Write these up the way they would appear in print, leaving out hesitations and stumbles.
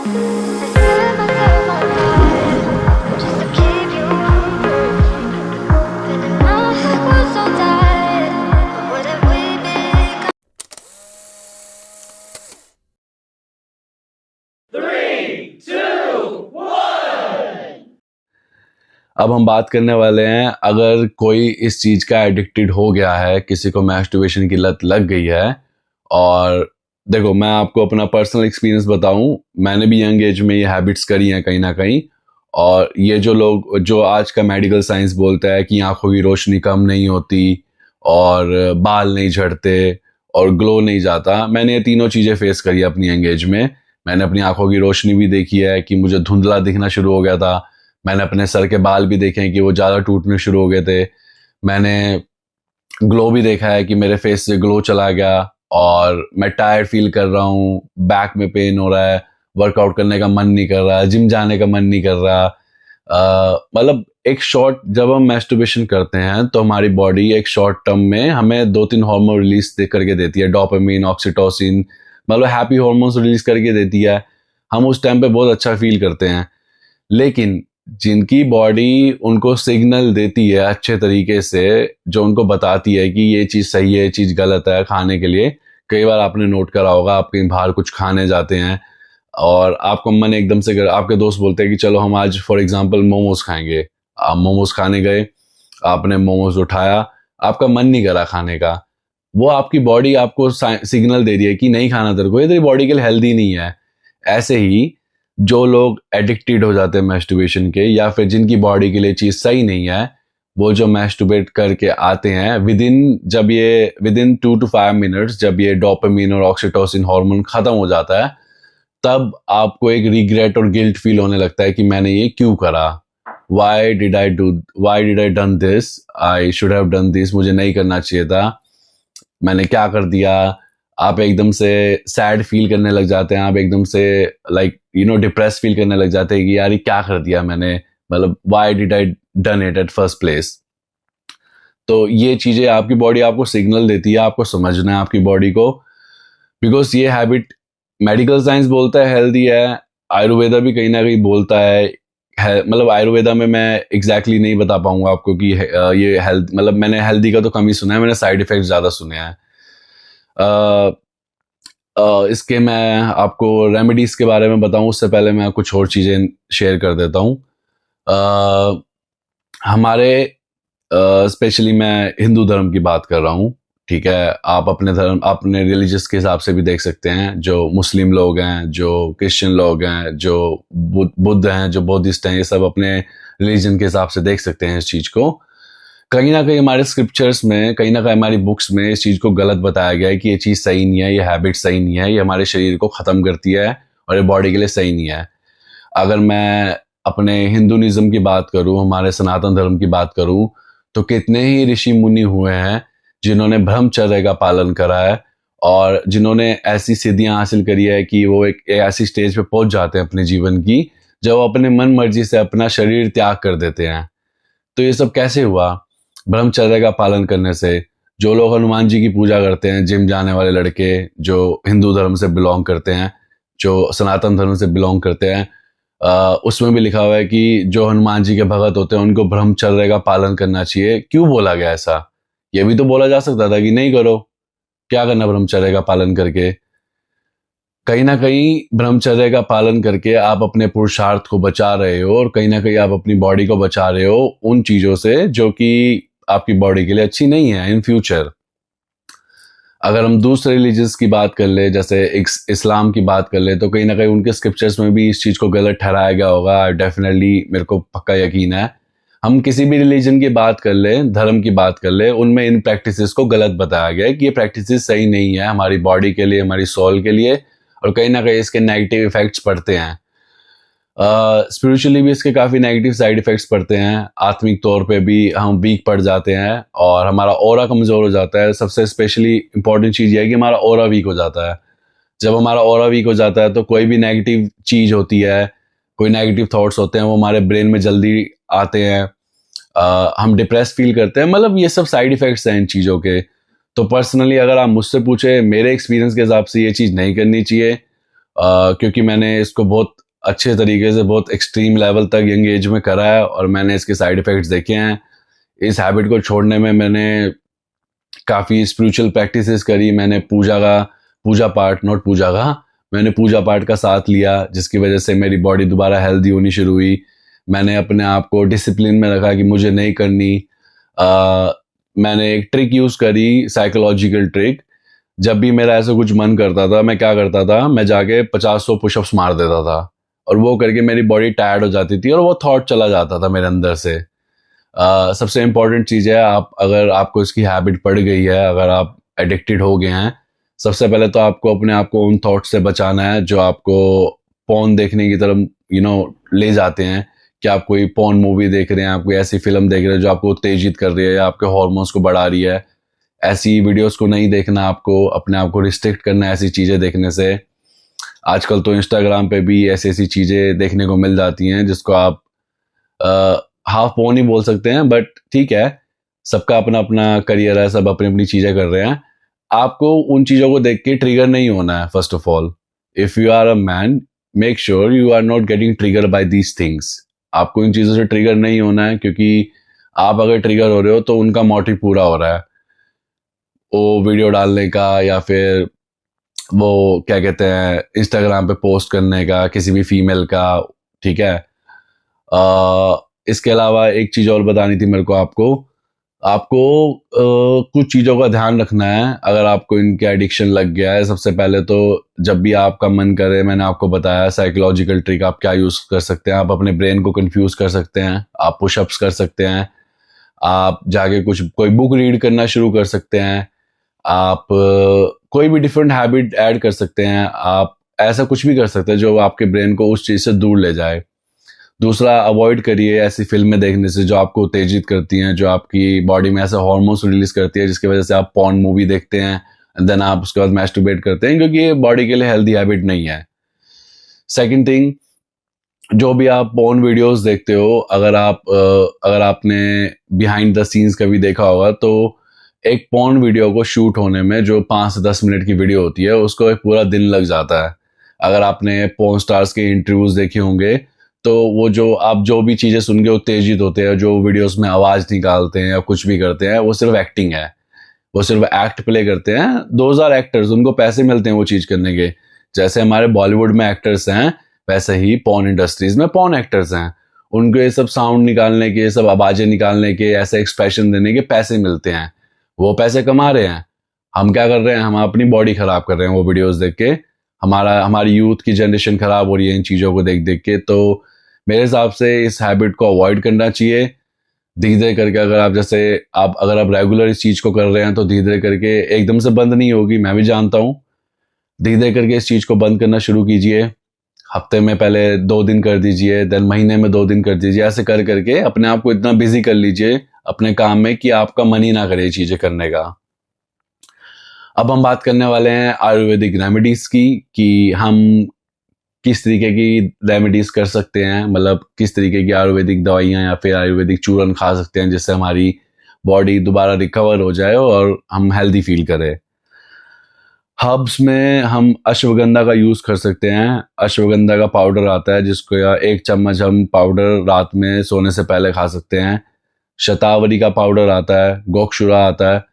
अब हम बात करने वाले हैं, अगर कोई इस चीज़ का एडिक्टेड हो गया है, किसी को मैस्टरबेशन की लत लग गई है। और देखो, मैं आपको अपना पर्सनल एक्सपीरियंस बताऊं, मैंने भी यंग एज में ये हैबिट्स करी हैं कहीं ना कहीं। और ये जो लोग, जो आज का मेडिकल साइंस बोलता है कि आंखों की रोशनी कम नहीं होती और बाल नहीं झड़ते और ग्लो नहीं जाता, मैंने ये तीनों चीज़ें फेस करी अपनी यंग एज में। मैंने अपनी आंखों की रोशनी भी देखी है कि मुझे धुंधला दिखना शुरू हो गया था। मैंने अपने सर के बाल भी देखे हैं कि वो ज़्यादा टूटने शुरू हो गए थे। मैंने ग्लो भी देखा है कि मेरे फेस से ग्लो चला गया और मैं टायर्ड फील कर रहा हूँ, बैक में पेन हो रहा है, वर्कआउट करने का मन नहीं कर रहा, जिम जाने का मन नहीं कर रहा। मतलब एक शॉर्ट, जब हम मैस्टरबेशन करते हैं तो हमारी बॉडी एक शॉर्ट टर्म में हमें 2-3 हार्मोन रिलीज करके देती है, डोपामिन, ऑक्सीटोसिन, मतलब हैप्पी हार्मोन्स रिलीज करके देती है। हम उस टाइम पे बहुत अच्छा फील करते हैं। लेकिन जिनकी बॉडी उनको सिग्नल देती है अच्छे तरीके से, जो उनको बताती है कि ये चीज़ सही है, ये चीज़ गलत है खाने के लिए। कई बार आपने नोट करा होगा, आप कहीं बाहर कुछ खाने जाते हैं और आपका मन एकदम से आपके दोस्त बोलते हैं कि चलो हम आज फॉर एग्जांपल मोमोज खाएंगे। आप मोमोज खाने गए, आपने मोमोज उठाया, आपका मन नहीं करा खाने का। वो आपकी बॉडी आपको सिग्नल दे रही है कि नहीं खाना तेरे को, ये तेरी बॉडी के लिए हेल्दी नहीं है। ऐसे ही जो लोग एडिक्टेड हो जाते हैं मैस्टरबेशन के, या फिर जिनकी बॉडी के लिए चीज़ सही नहीं है, वो जो मैस्टरबेट करके आते हैं, विद इन 2 to 5 मिनट्स जब ये डोपामिन और ऑक्सीटोसिन हार्मोन खत्म हो जाता है, तब आपको एक रिग्रेट और गिल्ट फील होने लगता है कि मैंने ये क्यों करा। Why did I done this, I should have done this, मुझे नहीं करना चाहिए था, मैंने क्या कर दिया। आप एकदम से सैड फील करने लग जाते हैं, आप एकदम से डिप्रेस फील करने लग जाते हैं कि यार ये क्या कर दिया मैंने, मतलब why did I done it at first place. तो ये चीजें आपकी बॉडी आपको सिग्नल देती है, आपको समझना है आपकी बॉडी को। बिकॉज ये हैबिट मेडिकल साइंस बोलता है हेल्दी है, आयुर्वेदा भी कहीं ना कहीं बोलता है। मतलब आयुर्वेदा में मैं एग्जैक्टली नहीं बता पाऊंगा आपको कि ये हेल्थ, मतलब मैंने हेल्दी का तो कम ही सुना है, मैंने साइड इफेक्ट ज्यादा सुने हैं। इसके मैं आपको रेमेडीज के बारे में बताऊं उससे पहले मैं कुछ और चीज़ें शेयर कर देता हूं। हमारे स्पेशली मैं हिंदू धर्म की बात कर रहा हूं, ठीक है। आप अपने धर्म, अपने रिलीजियस के हिसाब से भी देख सकते हैं। जो मुस्लिम लोग हैं, जो क्रिश्चियन लोग हैं, जो बुद्ध हैं, जो बौद्धिस्ट हैं, ये सब अपने रिलीजन के हिसाब से देख सकते हैं इस चीज़ को। कहीं ना कहीं हमारे स्क्रिप्चर्स में, कहीं ना कहीं हमारी बुक्स में इस चीज़ को गलत बताया गया है कि ये चीज़ सही नहीं है, ये हैबिट सही नहीं है, ये हमारे शरीर को ख़त्म करती है और ये बॉडी के लिए सही नहीं है। अगर मैं अपने हिंदुइज्म की बात करूं, हमारे सनातन धर्म की बात करूं, तो कितने ही ऋषि मुनि हुए हैं जिन्होंने ब्रह्मचर्य का पालन करा है और जिन्होंने ऐसी सिद्धियां हासिल करी है कि वो एक ऐसी स्टेज पे पहुंच जाते हैं अपने जीवन की, जब वो अपने मन मर्जी से अपना शरीर त्याग कर देते हैं। तो ये सब कैसे हुआ? ब्रह्मचर्य का पालन करने से। जो लोग हनुमान जी की पूजा करते हैं, जिम जाने वाले लड़के जो हिंदू धर्म से बिलोंग करते हैं, जो सनातन धर्म से बिलोंग करते हैं, उसमें भी लिखा हुआ है कि जो हनुमान जी के भगत होते हैं उनको ब्रह्मचर्य का पालन करना चाहिए। क्यों बोला गया ऐसा? ये भी तो बोला जा सकता था कि नहीं करो, क्या करना ब्रह्मचर्य का पालन करके। कहीं ना कहीं ब्रह्मचर्य का पालन करके आप अपने पुरुषार्थ को बचा रहे हो और कहीं ना कहीं आप अपनी बॉडी को बचा रहे हो उन चीजों से जो कि आपकी बॉडी के लिए अच्छी नहीं है इन फ्यूचर। अगर हम दूसरे रिलीजियस की बात कर ले, जैसे इस्लाम की बात कर ले, तो कहीं ना कहीं उनके स्क्रिप्चर्स में भी इस चीज को गलत ठहराया गया होगा। डेफिनेटली मेरे को पक्का यकीन है। हम किसी भी रिलीजन की बात कर ले, धर्म की बात कर ले, उनमें इन प्रैक्टिसेस को गलत बताया गया है कि ये प्रैक्टिसेस सही नहीं है हमारी बॉडी के लिए, हमारी सोल के लिए, और कहीं ना कहीं इसके नेगेटिव इफेक्ट्स पड़ते हैं। स्पिरिचुअली भी इसके काफ़ी नेगेटिव साइड इफेक्ट्स पड़ते हैं। आत्मिक तौर पे भी हम वीक पड़ जाते हैं और हमारा ऑरा कमज़ोर हो जाता है। सबसे स्पेशली इंपॉर्टेंट चीज़ ये है कि हमारा ऑरा वीक हो जाता है। जब हमारा ऑरा वीक हो जाता है तो कोई भी नेगेटिव चीज़ होती है, कोई नेगेटिव थॉट्स होते हैं, वो हमारे ब्रेन में जल्दी आते हैं। हम डिप्रेस फील करते हैं। मतलब ये सब साइड इफेक्ट्स हैं इन चीज़ों के। तो पर्सनली अगर आप मुझसे पूछे, मेरे एक्सपीरियंस के हिसाब से ये चीज़ नहीं करनी चाहिए। क्योंकि मैंने इसको बहुत अच्छे तरीके से बहुत एक्सट्रीम लेवल तक यंग एज में करा है और मैंने इसके साइड इफ़ेक्ट्स देखे हैं। इस हैबिट को छोड़ने में मैंने काफ़ी स्पिरिचुअल प्रैक्टिसेस करी। मैंने पूजा पाठ, नॉट पूजा का, मैंने पूजा पाठ का साथ लिया, जिसकी वजह से मेरी बॉडी दोबारा हेल्दी होनी शुरू हुई। मैंने अपने आप को डिसिप्लिन में रखा कि मुझे नहीं करनी। मैंने एक ट्रिक यूज़ करी, साइकोलॉजिकल ट्रिक। जब भी मेरा ऐसा कुछ मन करता था, मैं क्या करता था, मैं जाके 50-100 पुशअप्स मार देता था और वो करके मेरी बॉडी टायर्ड हो जाती थी और वो थॉट चला जाता था मेरे अंदर से। सबसे इम्पॉर्टेंट चीज़ है, अगर आपको इसकी हैबिट पड़ गई है, अगर आप एडिक्टेड हो गए हैं, सबसे पहले तो आपको अपने आप को उन थॉट से बचाना है जो आपको पॉर्न देखने की तरफ ले जाते हैं। कि आप कोई पॉर्न मूवी देख रहे हैं, आप कोई ऐसी फिल्म देख रहे हैं जो आपको उत्तेजित कर रही है या आपके हार्मोन्स को बढ़ा रही है, ऐसी वीडियोस को नहीं देखना। आपको अपने आप को रिस्ट्रिक्ट करना है ऐसी चीज़ें देखने से। आजकल तो इंस्टाग्राम पे भी ऐसी ऐसी चीज़ें देखने को मिल जाती हैं जिसको आप हाफ पॉर्न ही बोल सकते हैं, बट ठीक है, सबका अपना अपना करियर है, सब अपनी अपनी चीज़ें कर रहे हैं। आपको उन चीज़ों को देख के ट्रिगर नहीं होना है। First of all, if you are a man, make sure you are not getting trigger by these things. आपको इन चीज़ों से ट्रिगर नहीं होना है, क्योंकि आप अगर ट्रिगर हो रहे हो तो उनका मोटिव पूरा हो रहा है, वो वीडियो डालने का या फिर वो क्या कहते हैं इंस्टाग्राम पे पोस्ट करने का किसी भी फीमेल का। ठीक है। इसके अलावा एक चीज़ और बतानी थी मेरे को आपको। कुछ चीज़ों का ध्यान रखना है अगर आपको इनके एडिक्शन लग गया है। सबसे पहले तो जब भी आपका मन करे, मैंने आपको बताया साइकोलॉजिकल ट्रिक आप क्या यूज़ कर सकते हैं। आप अपने ब्रेन को कंफ्यूज कर सकते हैं, आप पुशअप्स कर सकते हैं, आप जाके कोई बुक रीड करना शुरू कर सकते हैं, आप कोई भी डिफरेंट हैबिट ऐड कर सकते हैं। आप ऐसा कुछ भी कर सकते हैं जो आपके ब्रेन को उस चीज़ से दूर ले जाए। दूसरा, अवॉइड करिए ऐसी फिल्में देखने से जो आपको उत्तेजित करती हैं, जो आपकी बॉडी में ऐसे हार्मोन्स रिलीज करती है जिसकी वजह से आप पॉर्न मूवी देखते हैं एंड देन आप उसके बाद मैस्टरबेट करते हैं, क्योंकि ये बॉडी के लिए हेल्दी हैबिट नहीं है। सेकंड थिंग, जो भी आप पॉर्न वीडियोस देखते हो, अगर आपने बिहाइंड द सीन्स कभी देखा होगा तो एक पॉर्न वीडियो को शूट होने में जो 5 से 10 मिनट की वीडियो होती है उसको एक पूरा दिन लग जाता है। अगर आपने पॉर्न स्टार्स के इंटरव्यूज देखे होंगे तो वो जो भी चीज़ें सुन के उत्तेजित होते हैं, जो वीडियोस में आवाज़ निकालते हैं या कुछ भी करते हैं, वो सिर्फ एक्टिंग है, वो सिर्फ एक्ट प्ले करते हैं। 2000 एक्टर्स, उनको पैसे मिलते हैं वो चीज़ करने के। जैसे हमारे बॉलीवुड में एक्टर्स हैं, वैसे ही पॉर्न इंडस्ट्रीज में पॉर्न एक्टर्स हैं। उनको ये सब साउंड निकालने के, सब आवाज़ें निकालने के, ऐसे एक्सप्रेशन देने के पैसे मिलते हैं, वो पैसे कमा रहे हैं। हम क्या कर रहे हैं, हम अपनी बॉडी खराब कर रहे हैं वो वीडियोस देख के। हमारी यूथ की जनरेशन खराब हो रही है इन चीज़ों को देख देख के। तो मेरे हिसाब से इस हैबिट को अवॉइड करना चाहिए। धीरे धीरे करके अगर आप रेगुलर इस चीज़ को कर रहे हैं तो धीरे धीरे करके एकदम से बंद नहीं होगी, मैं भी जानता हूँ। धीरे धीरे करके इस चीज़ को बंद करना शुरू कीजिए। हफ्ते में पहले 2 दिन कर दीजिए, देन महीने में 2 दिन कर दीजिए। ऐसे कर करके अपने आप को इतना बिजी कर लीजिए अपने काम में कि आपका मन ही ना करे ये चीज़ें करने का। अब हम बात करने वाले हैं आयुर्वेदिक रेमेडीज की, कि हम किस तरीके की रेमेडीज कर सकते हैं, मतलब किस तरीके की आयुर्वेदिक दवाइयाँ या फिर आयुर्वेदिक चूरन खा सकते हैं जिससे हमारी बॉडी दोबारा रिकवर हो जाए और हम हेल्दी फील करें। हर्ब्स में हम अश्वगंधा का यूज़ कर सकते हैं। अश्वगंधा का पाउडर आता है जिसको 1 चम्मच हम पाउडर रात में सोने से पहले खा सकते हैं। शतावरी का पाउडर आता है, गोक्षुरा आता है,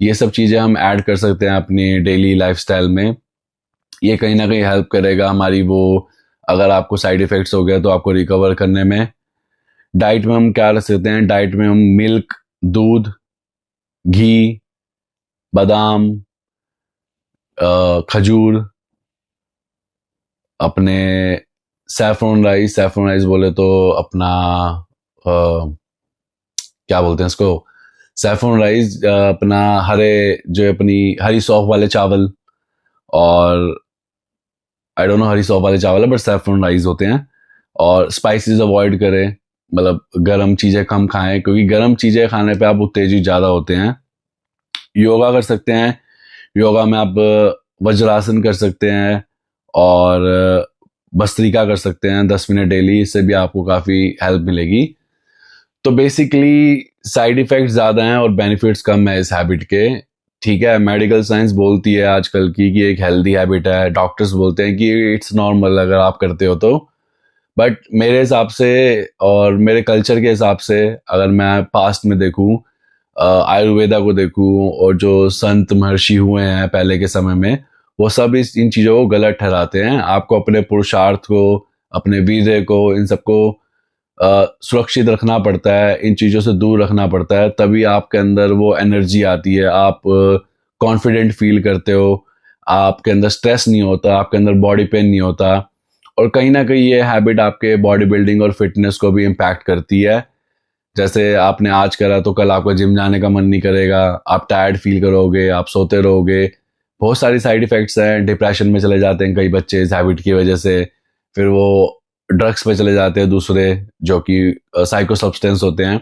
ये सब चीज़ें हम ऐड कर सकते हैं अपनी डेली लाइफस्टाइल में। ये कहीं ना कहीं हेल्प करेगा हमारी अगर आपको साइड इफ़ेक्ट्स हो गए तो आपको रिकवर करने में। डाइट में हम क्या रख सकते हैं, डाइट में हम मिल्क, दूध, घी, बादाम, खजूर, अपने सैफरन राइस बोले तो अपना क्या बोलते हैं इसको, सैफरन राइस, अपना अपनी हरी सौंफ वाले चावल, और आई डोंट नो हरी सौंफ वाले चावल है बट सैफरन राइस होते हैं। और स्पाइसेस अवॉइड करें, मतलब गर्म चीज़ें कम खाएं, क्योंकि गर्म चीज़ें खाने पे आप उत्तेजित ज़्यादा होते हैं। योगा कर सकते हैं, योगा में आप वज्रासन कर सकते हैं और भस्त्रिका कर सकते हैं 10 मिनट डेली, इससे भी आपको काफ़ी हेल्प मिलेगी। तो बेसिकली साइड इफ़ेक्ट्स ज़्यादा हैं और बेनिफिट्स कम है इस हैबिट के। ठीक है, मेडिकल साइंस बोलती है आजकल की कि एक हेल्दी हैबिट है, डॉक्टर्स बोलते हैं कि इट्स नॉर्मल अगर आप करते हो तो। बट मेरे हिसाब से और मेरे कल्चर के हिसाब से, अगर मैं पास्ट में देखूं, आयुर्वेदा को देखूं, और जो संत महर्षि हुए हैं पहले के समय में, वो सब इन चीज़ों को गलत ठहराते हैं। आपको अपने पुरुषार्थ को, अपने वीर्य को, इन सबको सुरक्षित रखना पड़ता है, इन चीज़ों से दूर रखना पड़ता है, तभी आपके अंदर वो एनर्जी आती है, आप कॉन्फिडेंट फील करते हो, आपके अंदर स्ट्रेस नहीं होता, आपके अंदर बॉडी पेन नहीं होता। और कहीं ना कहीं ये हैबिट आपके बॉडी बिल्डिंग और फिटनेस को भी इम्पैक्ट करती है। जैसे आपने आज करा तो कल आपको जिम जाने का मन नहीं करेगा, आप टायर्ड फील करोगे, आप सोते रहोगे। बहुत सारी साइड इफ़ेक्ट्स हैं, डिप्रेशन में चले जाते हैं कई बच्चे इस हैबिट की वजह से। फिर वो ड्रग्स पे चले जाते हैं दूसरे, जो कि साइको सब्सटेंस होते हैं।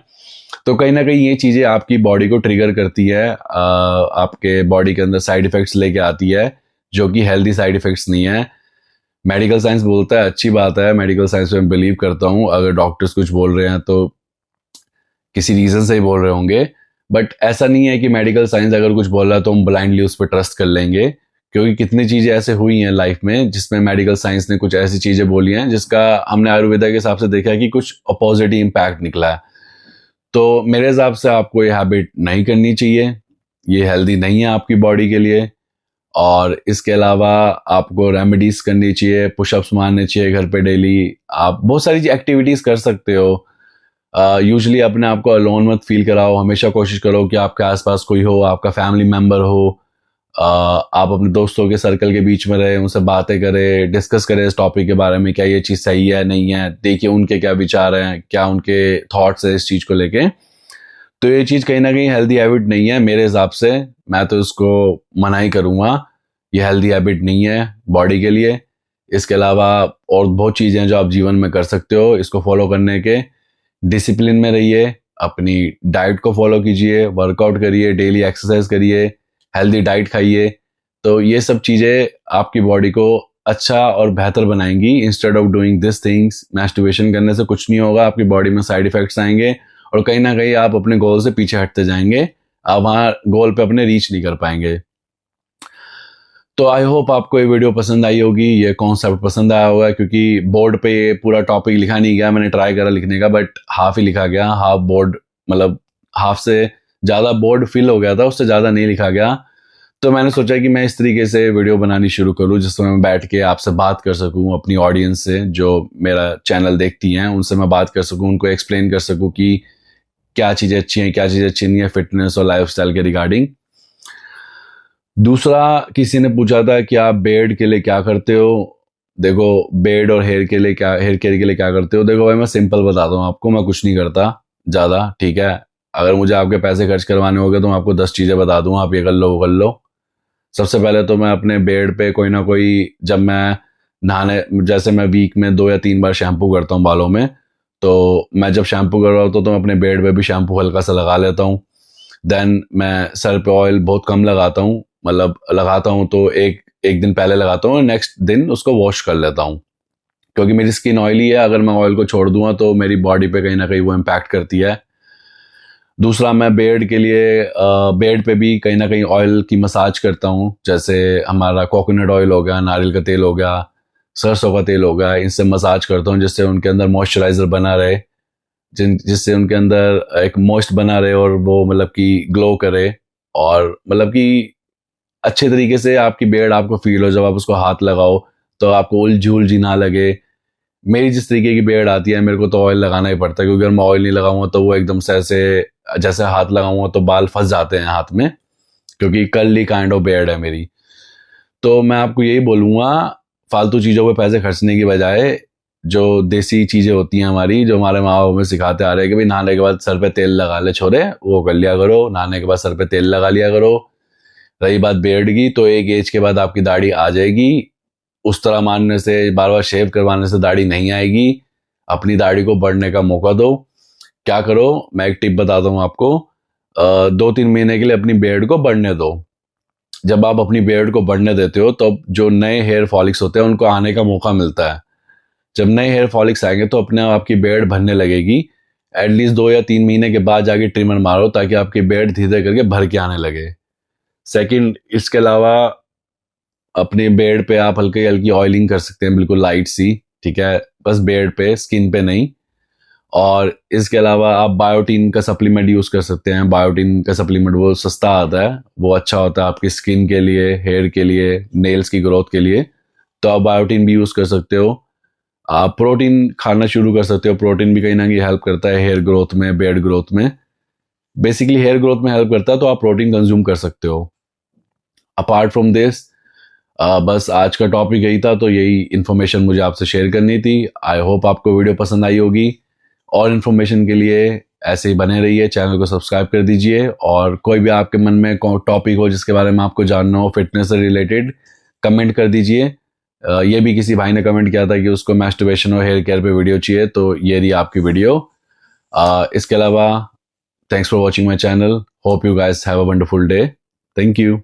तो कहीं ना कहीं ये चीज़ें आपकी बॉडी को ट्रिगर करती है, आपके बॉडी के अंदर साइड इफ़ेक्ट्स लेके आती है, जो कि हेल्दी साइड इफ़ेक्ट्स नहीं है। मेडिकल साइंस बोलता है, अच्छी बात है, मेडिकल साइंस में बिलीव करता हूँ। अगर डॉक्टर्स कुछ बोल रहे हैं तो किसी रीज़न से ही बोल रहे होंगे। बट ऐसा नहीं है कि मेडिकल साइंस अगर कुछ बोल रहा है तो हम ब्लाइंडली उस पर ट्रस्ट कर लेंगे, क्योंकि कितनी चीज़ें ऐसे हुई हैं लाइफ में जिसमें मेडिकल साइंस ने कुछ ऐसी चीज़ें बोली हैं जिसका हमने आयुर्वेदा के हिसाब से देखा है कि कुछ अपोजिट ही इम्पैक्ट निकला है। तो मेरे हिसाब से आपको ये हैबिट नहीं करनी चाहिए, ये हेल्दी नहीं है आपकी बॉडी के लिए। और इसके अलावा आपको रेमेडीज करनी चाहिए, पुशअप्स मारने चाहिए घर पे डेली। आप बहुत सारी एक्टिविटीज़ कर सकते हो। यूजुअली अपने आप को अलोन मत फील कराओ, हमेशा कोशिश करो कि आपके आसपास कोई हो, आपका फैमिली मेम्बर हो। आप अपने दोस्तों के सर्कल के बीच में रहे, उनसे बातें करें, डिस्कस करें इस टॉपिक के बारे में, क्या ये चीज़ सही है नहीं है, देखिए उनके क्या विचार हैं, क्या उनके थॉट्स है इस चीज़ को लेके। तो ये चीज़ कहीं ना कहीं हेल्दी हैबिट नहीं है मेरे हिसाब से। मैं तो इसको मना ही करूँगा, ये हेल्दी हैबिट नहीं है बॉडी के लिए। इसके अलावा और बहुत चीज़ें हैं जो आप जीवन में कर सकते हो इसको फॉलो करने के। डिसिप्लिन में रहिए, अपनी डाइट को फॉलो कीजिए, वर्कआउट करिए, डेली एक्सरसाइज करिए, हेल्दी डाइट खाइए। तो ये सब चीज़ें आपकी बॉडी को अच्छा और बेहतर बनाएंगी। Instead of doing this things, masturbation करने से कुछ नहीं होगा, आपकी बॉडी में साइड इफेक्ट्स आएंगे और कहीं ना कहीं आप अपने गोल से पीछे हटते जाएंगे, आप वहाँ गोल पे अपने रीच नहीं कर पाएंगे। तो आई होप आपको ये वीडियो पसंद आई होगी, ये कॉन्सेप्ट पसंद आया होगा, क्योंकि बोर्ड पे ये पूरा टॉपिक लिखा नहीं गया। मैंने ट्राई करा लिखने का, बट हाफ ही लिखा गया, हाफ बोर्ड, मतलब हाफ से ज़्यादा बोर्ड फिल हो गया था, उससे ज़्यादा नहीं लिखा गया। तो मैंने सोचा कि मैं इस तरीके से वीडियो बनानी शुरू करूँ जिसमें मैं बैठ के आपसे बात कर सकूँ, अपनी ऑडियंस से जो मेरा चैनल देखती हैं उनसे मैं बात कर सकूँ, उनको एक्सप्लेन कर सकूँ कि क्या चीज़ें अच्छी हैं, क्या चीज़ें अच्छी नहीं है फिटनेस और लाइफस्टाइल के रिगार्डिंग। दूसरा, किसी ने पूछा था कि आप बेड के लिए क्या करते हो। देखो, बेड और हेयर केयर के लिए क्या करते हो। देखो भाई, मैं सिंपल बताता हूँ आपको, मैं कुछ नहीं करता ज़्यादा, ठीक है। अगर मुझे आपके पैसे खर्च करवाने होंगे तो मैं आपको 10 चीज़ें बता दूंगा, आप ये कर लो वो कर लो। सबसे पहले तो मैं अपने बेड पे कोई ना कोई, जब मैं नहाने, जैसे मैं वीक में 2 या 3 बार शैम्पू करता हूँ बालों में, तो मैं जब शैम्पू कर रहा होता हूँ तो मैं अपने बेड पे भी शैम्पू हल्का सा लगा लेता हूँ। देन मैं सर पे ऑयल बहुत कम लगाता हूँ, मतलब लगाता हूँ तो एक एक दिन पहले लगाता हूँ, नेक्स्ट दिन उसको वॉश कर लेता हूँ, क्योंकि मेरी स्किन ऑयली है। अगर मैं ऑयल को छोड़ दूंगा तो मेरी बॉडी पे कहीं ना कहीं वो इम्पैक्ट करती है। दूसरा, मैं बेड के लिए बेड पे भी कहीं ना कहीं ऑयल की मसाज करता हूँ, जैसे हमारा कोकोनट ऑयल हो गया, नारियल का तेल हो गया, सरसों का तेल हो गया, इनसे मसाज करता हूँ जिससे उनके अंदर मॉइस्चराइजर बना रहे, जिससे उनके अंदर एक मॉइस्ट बना रहे और वो मतलब कि ग्लो करे, और मतलब कि अच्छे तरीके से आपकी बेड आपको फील हो, जब आप उसको हाथ लगाओ तो आपको उलझी उलझी ना लगे। मेरी जिस तरीके की बेड आती है, मेरे को तो ऑयल लगाना ही पड़ता है, क्योंकि अगर मैं ऑयल नहीं लगाऊंगा तो वो एकदम से ऐसे, जैसे हाथ लगाऊंगा तो बाल फंस जाते हैं हाथ में, क्योंकि कर्ली काइंड ऑफ बेड है मेरी। तो मैं आपको यही बोलूँगा, फालतू चीज़ों पे पैसे खर्चने की बजाय जो देसी चीज़ें होती हैं हमारी, जो हमारे माँ बाप हमें सिखाते आ रहे हैं कि भाई नहाने के बाद सर पे तेल लगा ले छोरे, वो कर लिया करो, नहाने के बाद सर पे तेल लगा लिया करो। रही बात बेड की, तो एक एज के बाद आपकी दाढ़ी आ जाएगी। उस तरह मानने से, बार बार शेव करवाने से दाढ़ी नहीं आएगी। अपनी दाढ़ी को बढ़ने का मौका दो। क्या करो, मैं एक टिप बताता हूँ आपको। 2-3 महीने के लिए अपनी बेड को बढ़ने दो। जब आप अपनी बेड को बढ़ने देते हो तो जो नए हेयर फॉलिक्स होते हैं उनको आने का मौका मिलता है। जब नए हेयर फॉलिक्स आएंगे तो अपने आप आपकी बेड भरने लगेगी। एटलीस्ट 2 या 3 महीने के बाद जाके ट्रिमर मारो, ताकि आपकी बेड धीरे करके भर के आने लगे। सेकंड, इसके अलावा अपने बेड पे आप हल्की हल्की ऑयलिंग कर सकते हैं, बिल्कुल लाइट सी, ठीक है, बस बेड पे, स्किन पे नहीं। और इसके अलावा आप बायोटीन का सप्लीमेंट यूज कर सकते हैं। बायोटीन का सप्लीमेंट वो सस्ता आता है, वो अच्छा होता है आपकी स्किन के लिए, हेयर के लिए, नेल्स की ग्रोथ के लिए, तो आप बायोटीन भी यूज कर सकते हो। आप प्रोटीन खाना शुरू कर सकते हो, प्रोटीन भी कहीं ना कहीं हेल्प करता है हेयर ग्रोथ में, बेड ग्रोथ में, बेसिकली हेयर ग्रोथ में हेल्प करता है, तो आप प्रोटीन कंज्यूम कर सकते हो। अपार्ट फ्रॉम दिस, बस आज का टॉपिक यही था, तो यही इन्फॉर्मेशन मुझे आपसे शेयर करनी थी। आई होप आपको वीडियो पसंद आई होगी। और इन्फॉर्मेशन के लिए ऐसे ही बने रहिए, चैनल को सब्सक्राइब कर दीजिए। और कोई भी आपके मन में टॉपिक हो जिसके बारे में आपको जानना हो फिटनेस से रिलेटेड, कमेंट कर दीजिए। ये भी किसी भाई ने कमेंट किया था कि उसको मैस्टरबेशन और हेयर केयर पे वीडियो चाहिए, तो ये रही आपकी वीडियो। इसके अलावा thanks for watching my channel. Hope you guys have a wonderful day. Thank you.